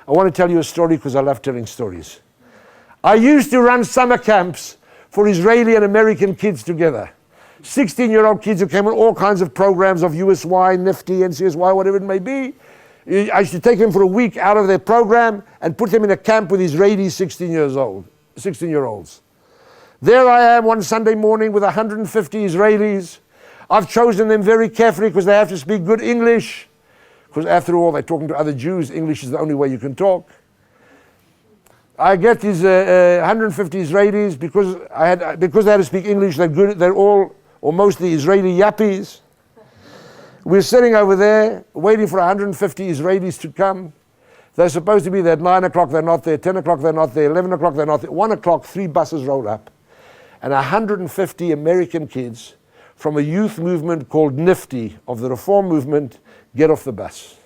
I want to tell you a story because I love telling stories. I used to run summer camps for Israeli and American kids together. 16-year-old kids who came on all kinds of programs of USY, NIFTY, NCSY, whatever it may be. I used to take them for a week out of their program and put them in a camp with Israeli 16-year-olds. There I am one Sunday morning with 150 Israelis. I've chosen them very carefully because they have to speak good English. Because after all, they're talking to other Jews. English is the only way you can talk. I get these 150 Israelis because they had to speak English. They're good. They're all or mostly Israeli yappies. We're sitting over there waiting for 150 Israelis to come. They're supposed to be there at 9 o'clock. They're not there. 10 o'clock. They're not there. 11 o'clock. They're not there. 1 o'clock. 3 buses roll up, and 150 American kids from a youth movement called NIFTY of the Reform movement get off the bus.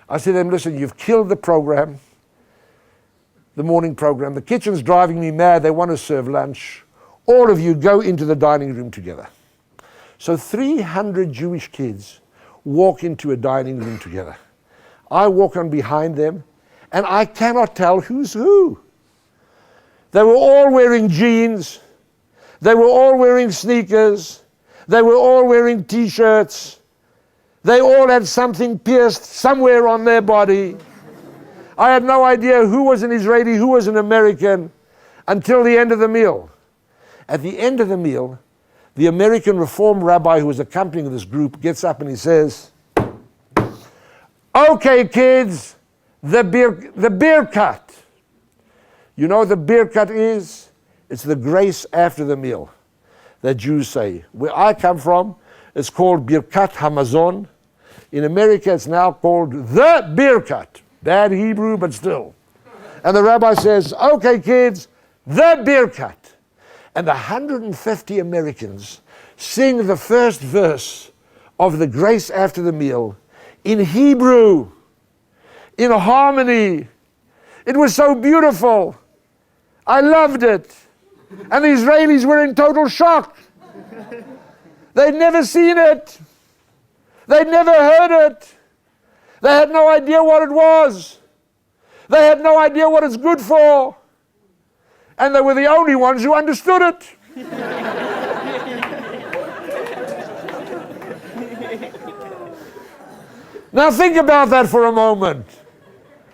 I say to them, listen, you've killed the program. The morning program. The kitchen's driving me mad. They want to serve lunch. All of you go into the dining room together. So 300 Jewish kids walk into a dining room together. I walk on behind them, and I cannot tell who's who. They were all wearing jeans. They were all wearing sneakers. They were all wearing T-shirts. They all had something pierced somewhere on their body. I had no idea who was an Israeli, who was an American, until the end of the meal. At the end of the meal, the American Reform rabbi who was accompanying this group gets up and he says, okay, kids, the Birkat. You know what the Birkat is? It's the grace after the meal that Jews say. Where I come from, it's called Birkat Hamazon. In America, it's now called the Birkat. Bad Hebrew, but still. And the rabbi says, okay, kids, the Birkat. And 150 Americans sing the first verse of the grace after the meal in Hebrew, in harmony. It was so beautiful. I loved it. And the Israelis were in total shock. They'd never seen it. They'd never heard it. They had no idea what it was. They had no idea what it's good for. And they were the only ones who understood it. Now think about that for a moment.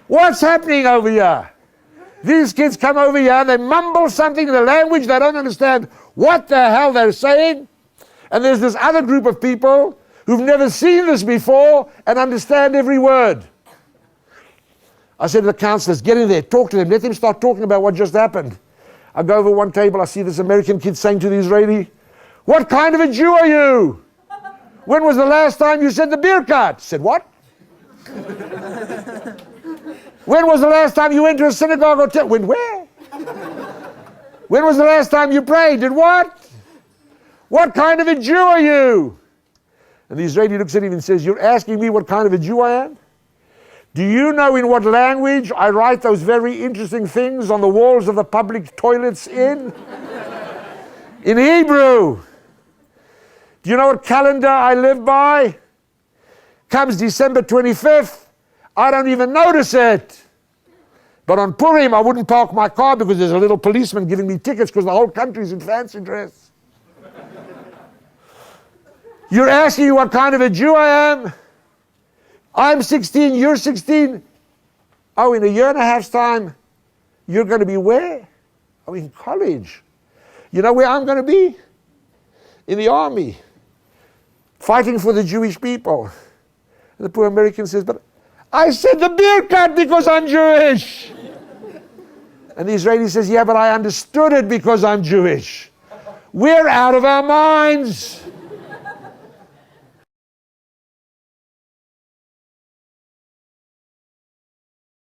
What's happening over here? These kids come over here and they mumble something in a language they don't understand what the hell they're saying. And there's this other group of people who've never seen this before and understand every word. I said to the counselors, get in there, talk to them, let them start talking about what just happened. I go over one table, I see this American kid saying to the Israeli, what kind of a Jew are you? When was the last time you said the Birkat? Said what? When was the last time you went to a synagogue or temple? Went where? When was the last time you prayed? Did what? What kind of a Jew are you? And the Israeli looks at him and says, you're asking me what kind of a Jew I am? Do you know in what language I write those very interesting things on the walls of the public toilets in? In Hebrew. Do you know what calendar I live by? Comes December 25th, I don't even notice it. But on Purim, I wouldn't park my car because there's a little policeman giving me tickets because the whole country's in fancy dress. You're asking me what kind of a Jew I am? I'm 16, you're 16. Oh, in a year and a half's time, you're going to be where? Oh, in college. You know where I'm going to be? In the army, fighting for the Jewish people. And the poor American says, but I said the Birkat because I'm Jewish. And the Israeli says, yeah, but I understood it because I'm Jewish. We're out of our minds.